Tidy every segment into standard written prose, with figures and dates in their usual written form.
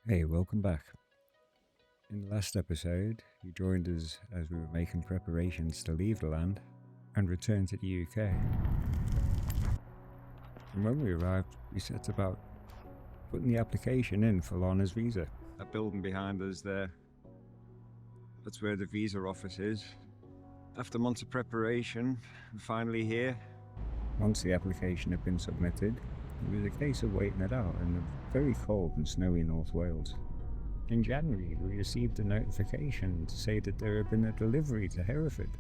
Hey, welcome back. In the last episode, you joined us as we were making preparations to leave the land and return to the UK. And when we arrived, we set about putting the application in for Lana's visa. That building behind us there, that's where the visa office is. After months of preparation, we're finally here. Once the application had been submitted, it was a case of waiting it out in the very cold and snowy North Wales. In January, we received a notification to say that there had been a delivery to Hereford.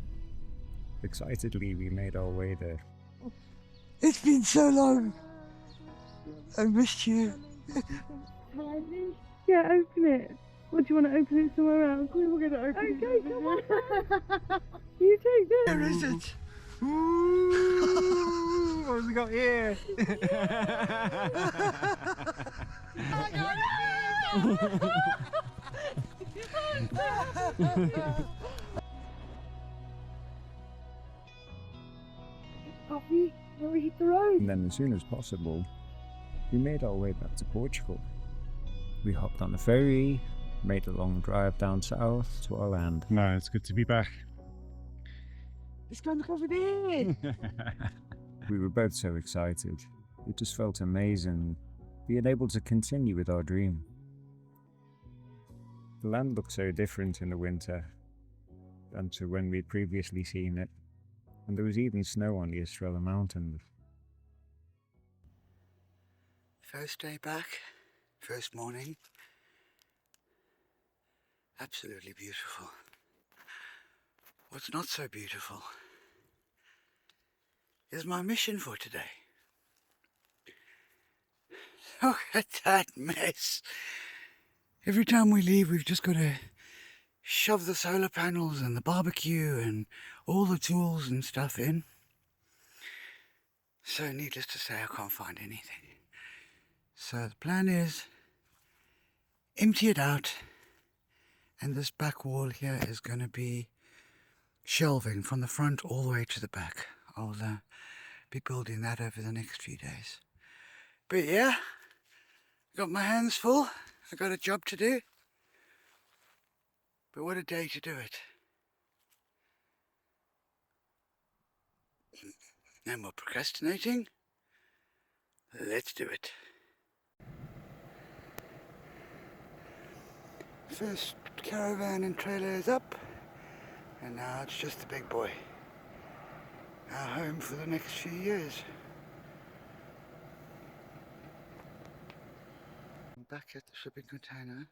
Excitedly, we made our way there. It's been so long. I missed you. Yeah, open it. Or do you want to open it somewhere else? We were going to open it. Okay, come on. You take this. Where is it? Ooh, what have we got here? Puppy, where we hit the road. And then as soon as possible, we made our way back to Portugal. We hopped on a ferry, made a long drive down south to our land. No, it's good to be back. It's going to look over there. We were both so excited. It just felt amazing being able to continue with our dream. The land looked so different in the winter than to when we'd previously seen it, and there was even snow on the Estrella Mountains. First day back, first morning. Absolutely beautiful. What's not so beautiful is my mission for today. Look at that mess. Every time we leave, we've just got to shove the solar panels and the barbecue and all the tools and stuff in. So needless to say, I can't find anything. So the plan is empty it out, and this back wall here is going to be shelving from the front all the way to the back. I'll be building that over the next few days. But yeah, got my hands full. I got a job to do. But what a day to do it. No more procrastinating. Let's do it. First caravan and trailer is up, and now it's just the big boy. Our home for the next few years. I'm back at the shipping container.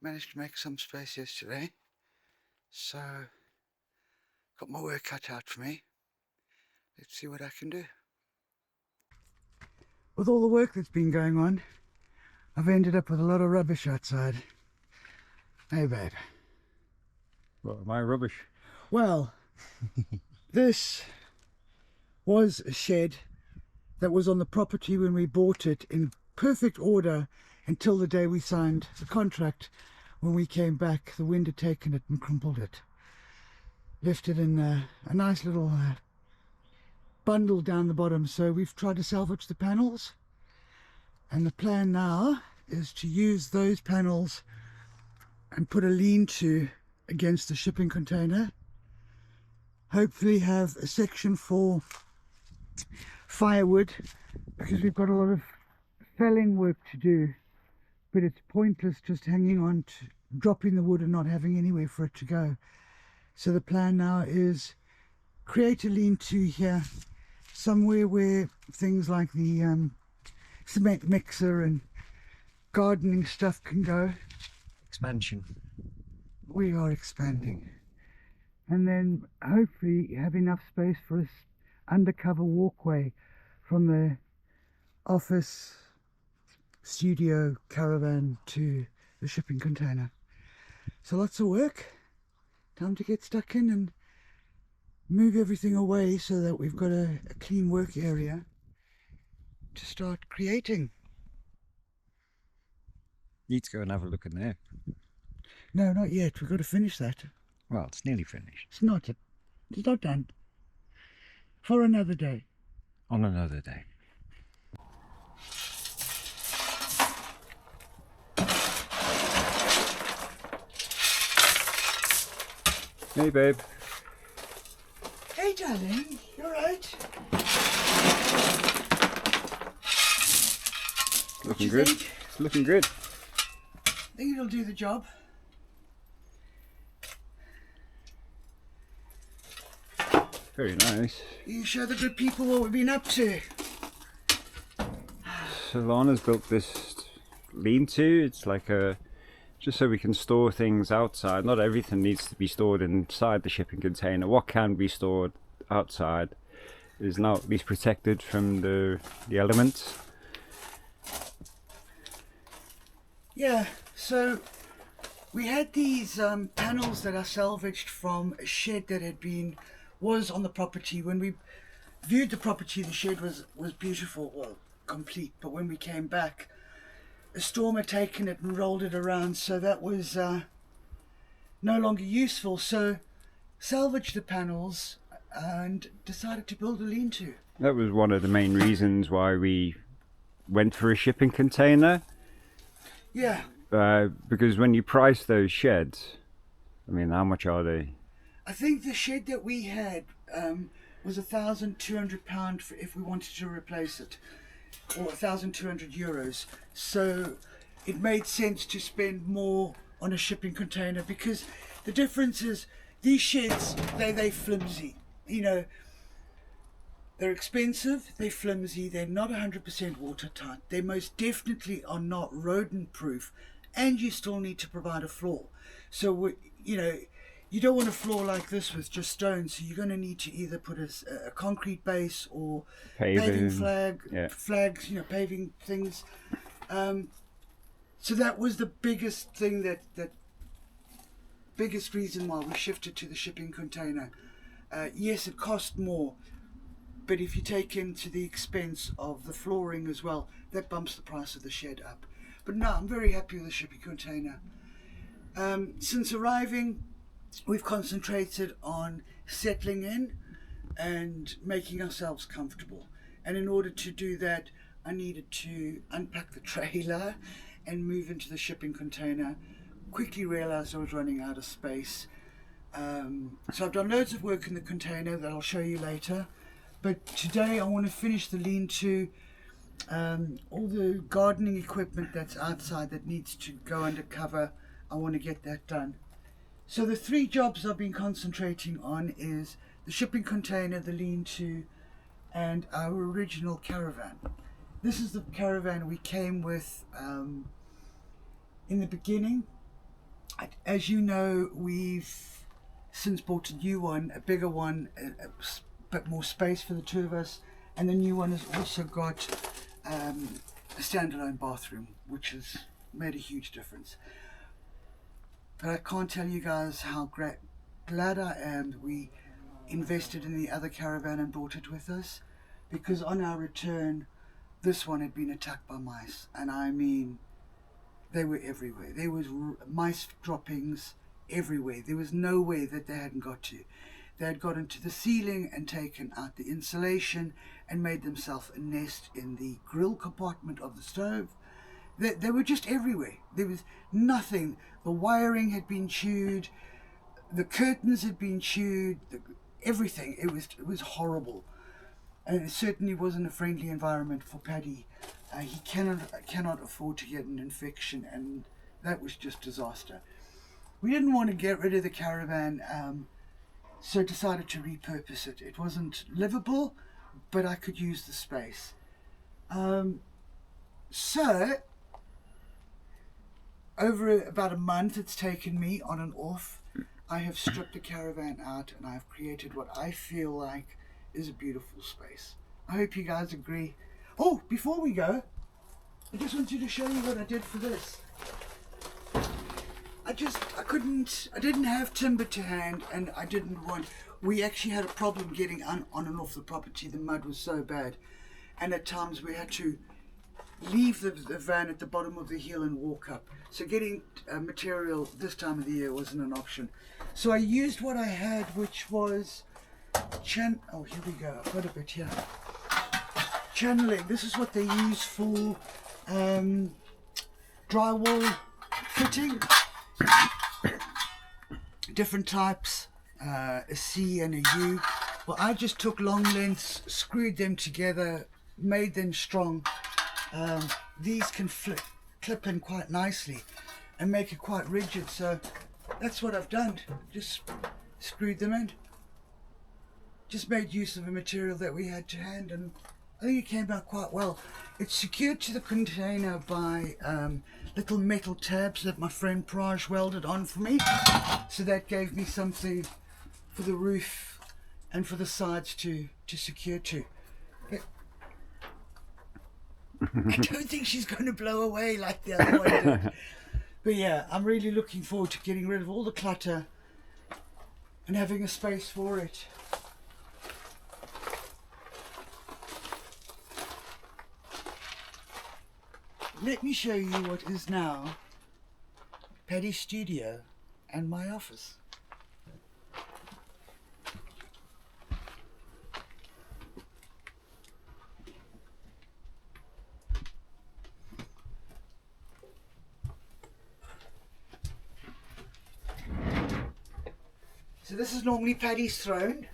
Managed to make some space yesterday, so got my work cut out for me. Let's see what I can do. With all the work that's been going on, I've ended up with a lot of rubbish outside. Hey babe. What, my rubbish? Well, this was a shed that was on the property when we bought it in perfect order until the day we signed the contract. When we came back, the wind had taken it and crumpled it. Left it in a nice little bundle down the bottom, so we've tried to salvage the panels, and the plan now is to use those panels and put a lean-to against the shipping container. Hopefully have a section for firewood, because we've got a lot of felling work to do, but it's pointless just hanging on to dropping the wood and not having anywhere for it to go. So the plan now is create a lean-to here, somewhere where things like the cement mixer and gardening stuff can go. Expansion. We are expanding. And then hopefully have enough space for this undercover walkway from the office, studio, caravan to the shipping container. So lots of work. Time to get stuck in and move everything away so that we've got a clean work area to start creating. Need to go and have a look in there. No, not yet. We've got to finish that. Well, it's nearly finished. It's not done. For another day. on another day. Hey babe. Hey darling, you alright? Looking good. It's looking good. I think it'll do the job. Very nice. You show the good people what we've been up to. So Lana's built this lean-to. It's like a, just so we can store things outside. Not everything needs to be stored inside the shipping container. What can be stored outside is now at least protected from the elements. Yeah, so we had these panels that are salvaged from a shed that was on the property. When we viewed the property, the shed was beautiful, well, complete. But when we came back, a storm had taken it and rolled it around, so that was no longer useful. So salvaged the panels and decided to build a lean-to. That was one of the main reasons why we went for a shipping container. Yeah. Because when you price those sheds, I mean, how much are they? I think the shed that we had was £1,200 if we wanted to replace it, or €1,200. So it made sense to spend more on a shipping container, because the difference is these sheds, they flimsy. You know, they're expensive, they're flimsy, they're not 100% watertight. They most definitely are not rodent proof, and you still need to provide a floor. So, you know, you don't want a floor like this with just stones, so you're going to need to either put a concrete base or paving flags, you know, paving things. So that was the biggest thing, that biggest reason why we shifted to the shipping container. Yes, it cost more, but if you take into the expense of the flooring as well, that bumps the price of the shed up. But no, I'm very happy with the shipping container. Since arriving, we've concentrated on settling in and making ourselves comfortable. And in order to do that, I needed to unpack the trailer and move into the shipping container. Quickly realized I was running out of space. So I've done loads of work in the container that I'll show you later. But today I want to finish the lean-to. All the gardening equipment that's outside that needs to go under cover, I want to get that done. So the three jobs I've been concentrating on is the shipping container, the lean-to, and our original caravan. This is the caravan we came with in the beginning. As you know, we've since bought a new one, a bigger one, a bit more space for the two of us, and the new one has also got a standalone bathroom, which has made a huge difference. But I can't tell you guys how glad I am we invested in the other caravan and brought it with us, because on our return, this one had been attacked by mice, and I mean, they were everywhere. There was mice droppings everywhere. There was no way that they hadn't got to. They had got into the ceiling and taken out the insulation and made themselves a nest in the grill compartment of the stove. They were just everywhere. There was nothing. The wiring had been chewed. The curtains had been chewed. Everything. It was horrible. And it certainly wasn't a friendly environment for Paddy. He cannot afford to get an infection, and that was just disaster. We didn't want to get rid of the caravan, so decided to repurpose it. It wasn't livable, but I could use the space. So, over about a month it's taken me on and off, I have stripped the caravan out and I've created what I feel like is a beautiful space. I hope you guys agree. Oh, before we go, I just wanted to show you what I did for this. I didn't have timber to hand, and I didn't want, we actually had a problem getting on and off the property. The mud was so bad, and at times we had to leave the van at the bottom of the hill and walk up. So getting material this time of the year wasn't an option. So I used what I had, which was, oh, here we go, I've got a bit here. channeling. This is what they use for drywall fitting. Different types, a C and a U. Well, I just took long lengths, screwed them together, made them strong. These can clip in quite nicely and make it quite rigid, so that's what I've done. Just screwed them in. Just made use of a material that we had to hand, and I think it came out quite well. It's secured to the container by little metal tabs that my friend Praj welded on for me, so that gave me something for the roof and for the sides to secure to. But I don't think she's going to blow away like the other one did. But yeah, I'm really looking forward to getting rid of all the clutter and having a space for it. Let me show you what is now Paddy's studio and my office. So this is normally Paddy's throne.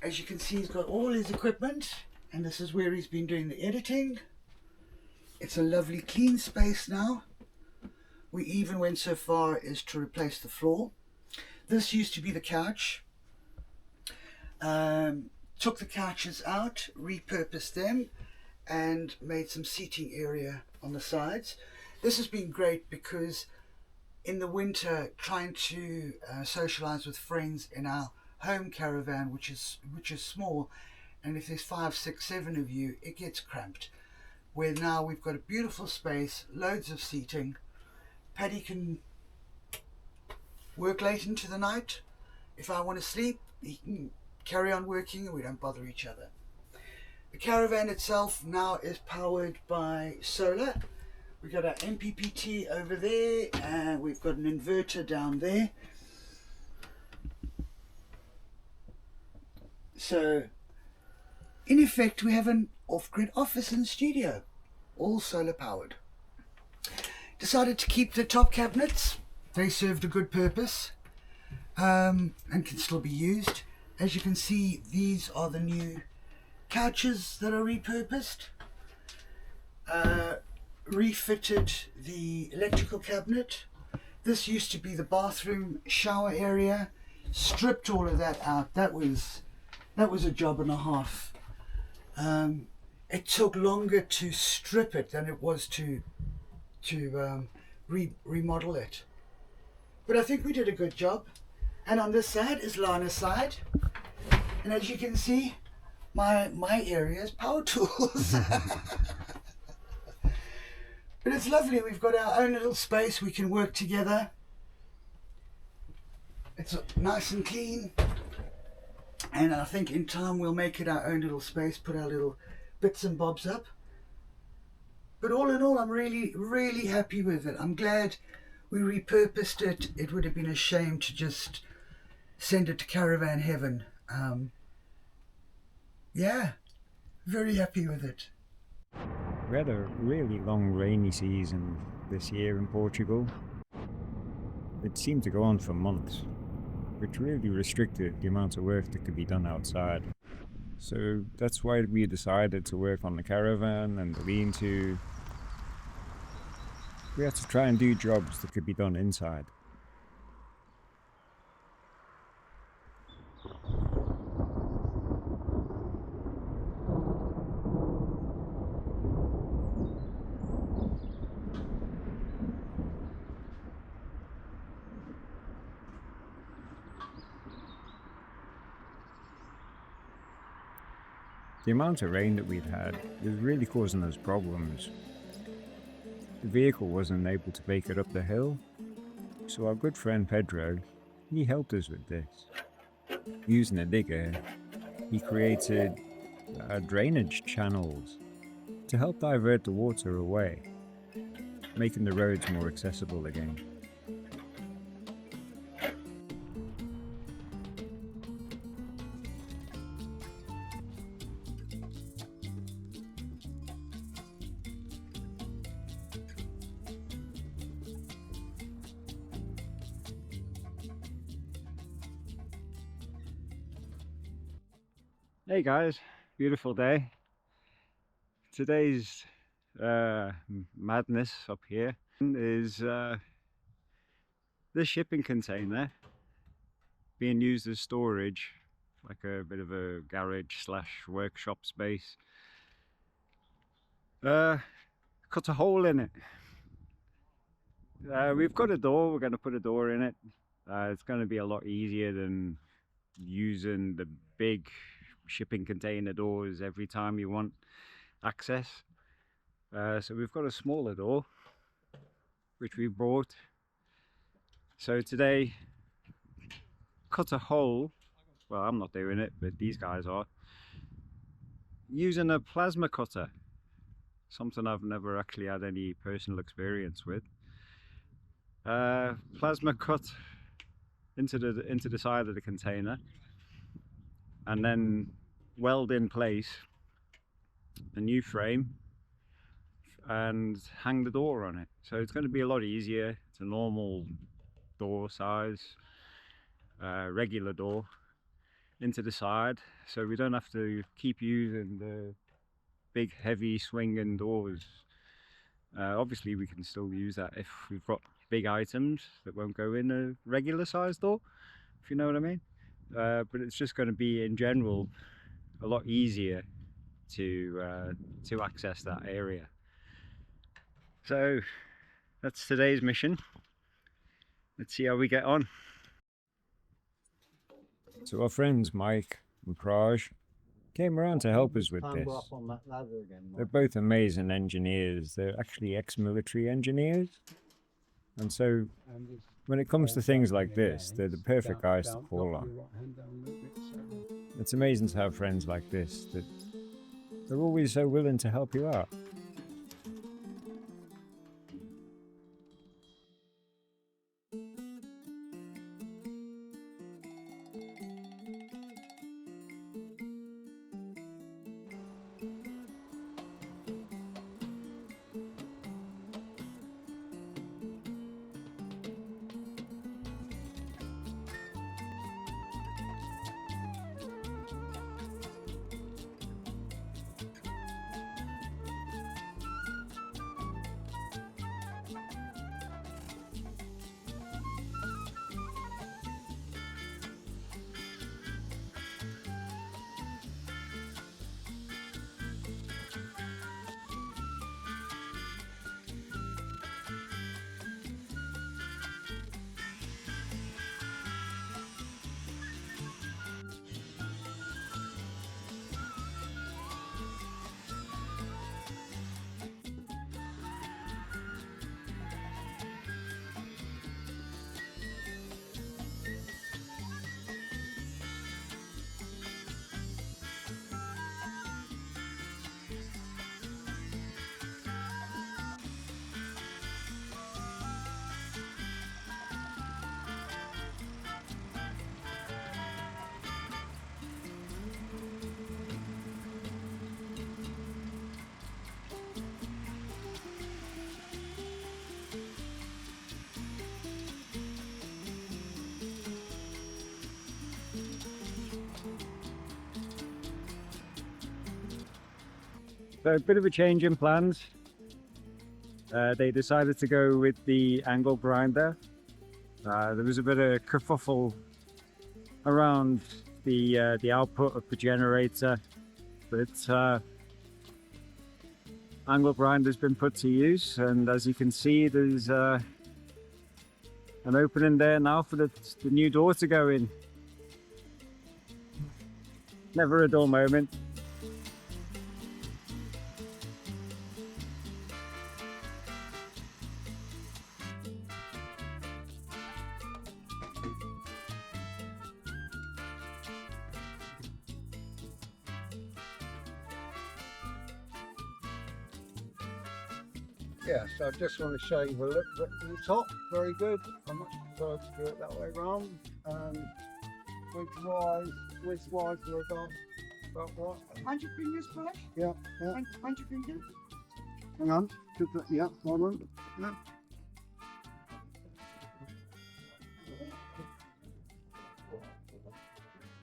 As you can see, he's got all his equipment, and this is where he's been doing the editing. It's a lovely clean space now. We even went so far as to replace the floor. This used to be the couch. Took the couches out, repurposed them, and made some seating area on the sides. This has been great because in the winter, trying to socialize with friends in our home caravan, which is small, and if there's 5, 6, 7 of you, it gets cramped. Where now we've got a beautiful space, loads of seating. Paddy can work late into the night. If I want to sleep, he can carry on working and we don't bother each other. The caravan itself now is powered by solar. We've got our MPPT over there, and we've got an inverter down there. So, in effect, we have an off-grid office and studio, all solar powered. Decided to keep the top cabinets. They served a good purpose and can still be used. As you can see, these are the new couches that are repurposed. Refitted the electrical cabinet. This used to be the bathroom shower area. Stripped all of that out. That was a job and a half. It took longer to strip it than it was to remodel it. But I think we did a good job. And on this side is Lana's side. And as you can see, my area is power tools. But it's lovely. We've got our own little space. We can work together. It's nice and clean. And I think in time we'll make it our own little space, put our little bits and bobs up. But all in all, I'm really, really happy with it. I'm glad we repurposed it. It would have been a shame to just send it to caravan heaven. Yeah, very happy with it. We had a really long rainy season this year in Portugal. It seemed to go on for months, which really restricted the amount of work that could be done outside. So that's why we decided to work on the caravan and the lean-to. We had to try and do jobs that could be done inside. The amount of rain that we'd had was really causing us problems. The vehicle wasn't able to make it up the hill, so our good friend Pedro, he helped us with this. Using a digger, he created drainage channels to help divert the water away, making the roads more accessible again. Hey guys, beautiful day. Today's madness up here is this shipping container being used as storage, like a bit of a garage slash workshop space. Cut a hole in it. We've got a door, we're going to put a door in it. It's going to be a lot easier than using the big shipping container doors every time you want access. So we've got a smaller door which we bought. So today, cut a hole. Well, I'm not doing it, but these guys are using a plasma cutter, something I've never actually had any personal experience with. Plasma cut into the side of the container and then weld in place a new frame and hang the door on it. So it's going to be a lot easier. It's a normal door size, regular door into the side, so we don't have to keep using the big heavy swinging doors. Obviously we can still use that if we've got big items that won't go in a regular size door, if you know what I mean. But it's just going to be in general a lot easier to access that area. So that's today's mission. Let's see how we get on. So our friends Mike and Praj came around to help us with this. They're both amazing engineers. They're actually ex-military engineers. And so when it comes to things like this, they're the perfect guys to call on. It's amazing to have friends like this that they're always so willing to help you out. So a bit of a change in plans. They decided to go with the angle grinder. There was a bit of kerfuffle around the output of the generator, but angle grinder's been put to use, and as you can see, there's an opening there now for the new door to go in. Never a dull moment. Yeah, so I just want to show you the look at the top. Very good. I much prefer to do it that way around. Width-wise, we're about what? 100 fingers, Flash? Yeah, yeah. 100 fingers? Hang on. Yeah, one. Yeah.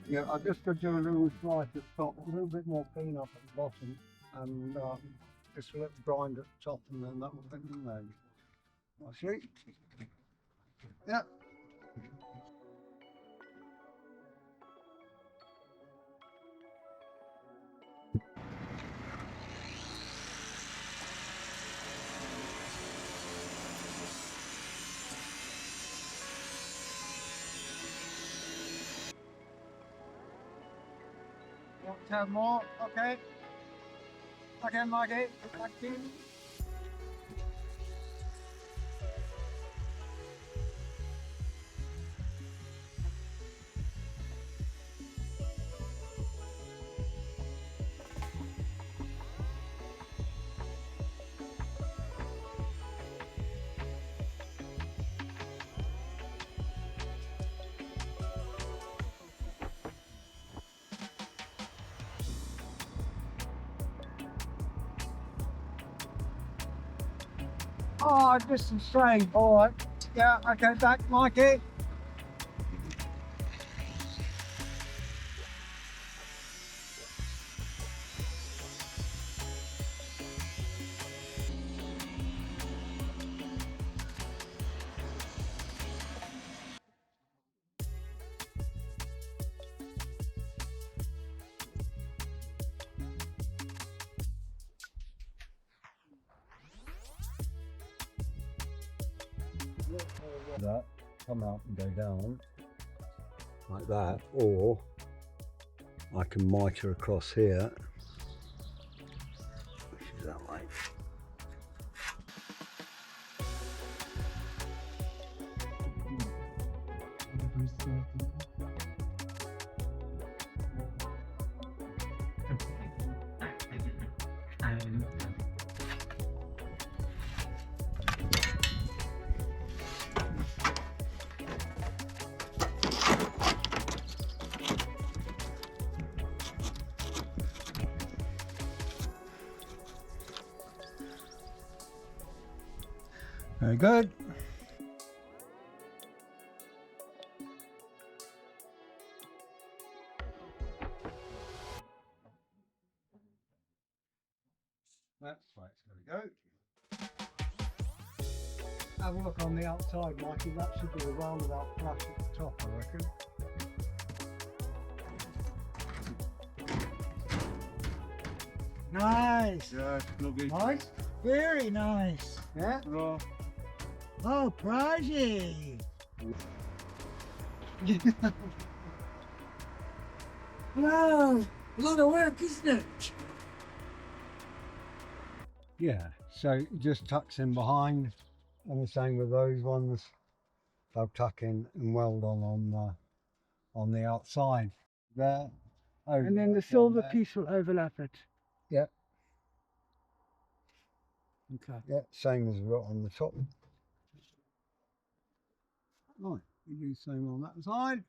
Yeah, I just got to do a little slice at the top, a little bit more peanut at the bottom, and just a little grind at the top, and then that will fit in there. I see. Yeah. Want to have more? Okay. Okay, Maggie. Thank you. Oh, just a shame. All right. Yeah, okay, back, Mikey. That come out and go down like that, or I can mitre across here, which is that way. Very good. That's where it's going to go. Have a look on the outside, Mikey. That should be a roundabout flash at the top, I reckon. Nice. Yeah, lovely. Nice. Very nice. Yeah? Raw. Oh, pricey. Wow. A lot of work, isn't it? Yeah, so it just tucks in behind, and the same with those ones. They'll tuck in and weld on the outside there. Over And then there, the silver there. piece will overlap it. Yeah, Okay. yeah, same as we've got on the top. Right, we do the same on that side.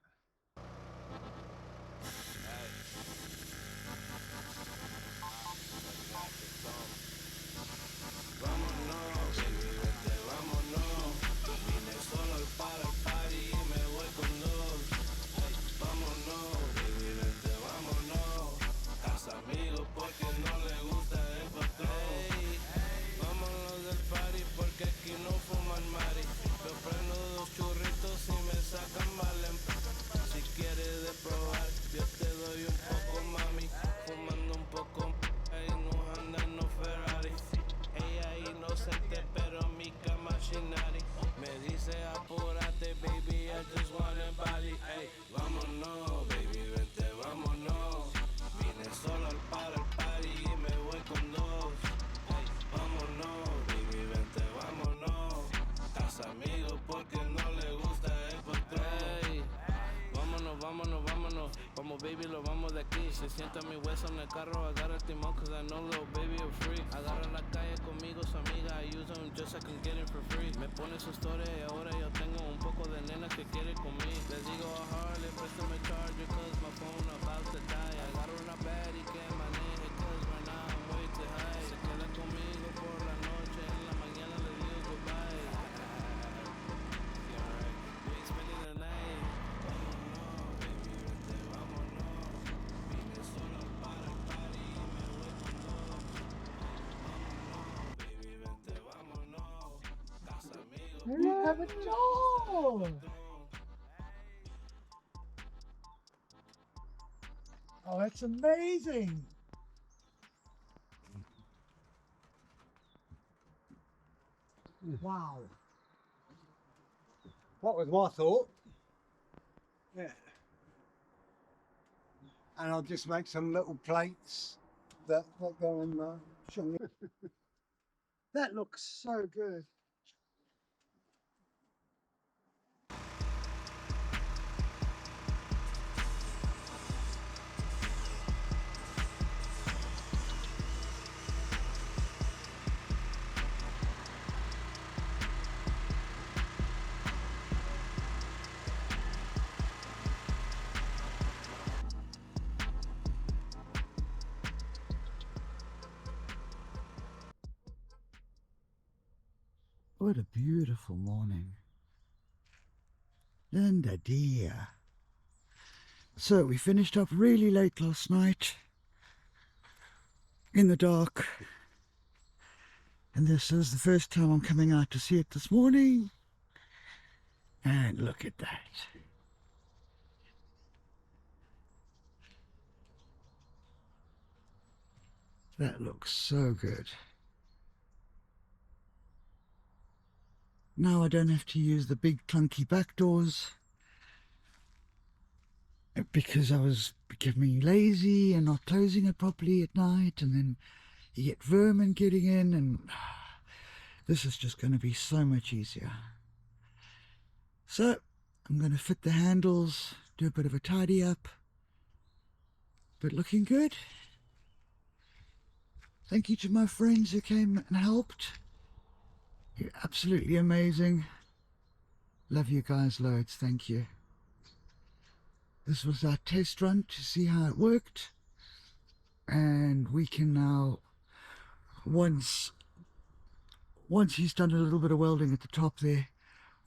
Como baby lo vamos de aquí. Se sienta mi hueso en el carro, agarra el timón, cause I know little baby a freak. Agarra la calle conmigo, su amiga, I use him just so I can get him for free. Me pone su historia y ahora yo tengo un poco de nena que quiere conmigo. Les digo a Harley, préstame charger, cause my phone about to die. Agarro una baddie que maneje, cause right now I'm way too high. Se queda conmigo por la noche, en la mañana le digo goodbye. Yeah, right. We ain't spending the night. Vámonos, baby, vente, vámonos. have a door. Oh, that's amazing. Wow. What was my thought? Yeah. And I'll just make some little plates that go in the chimney. That looks so good. What a beautiful morning. Linda dear. So we finished up really late last night in the dark. And this is the first time I'm coming out to see it this morning. And look at that. That looks so good. Now I don't have to use the big clunky back doors because I was becoming lazy and not closing it properly at night, and then you get vermin getting in, and this is just going to be so much easier. So I'm going to fit the handles, do a bit of a tidy up, but looking good. Thank you to my friends who came and helped. You're absolutely amazing. Love you guys loads, thank you. This was our test run to see how it worked, and we can now, once he's done a little bit of welding at the top there,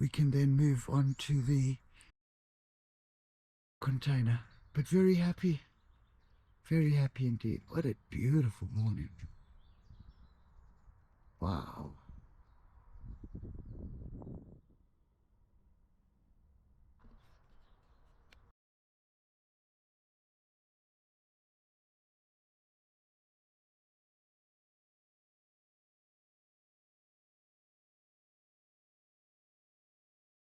we can then move on to the container. But very happy indeed. What a beautiful morning. Wow.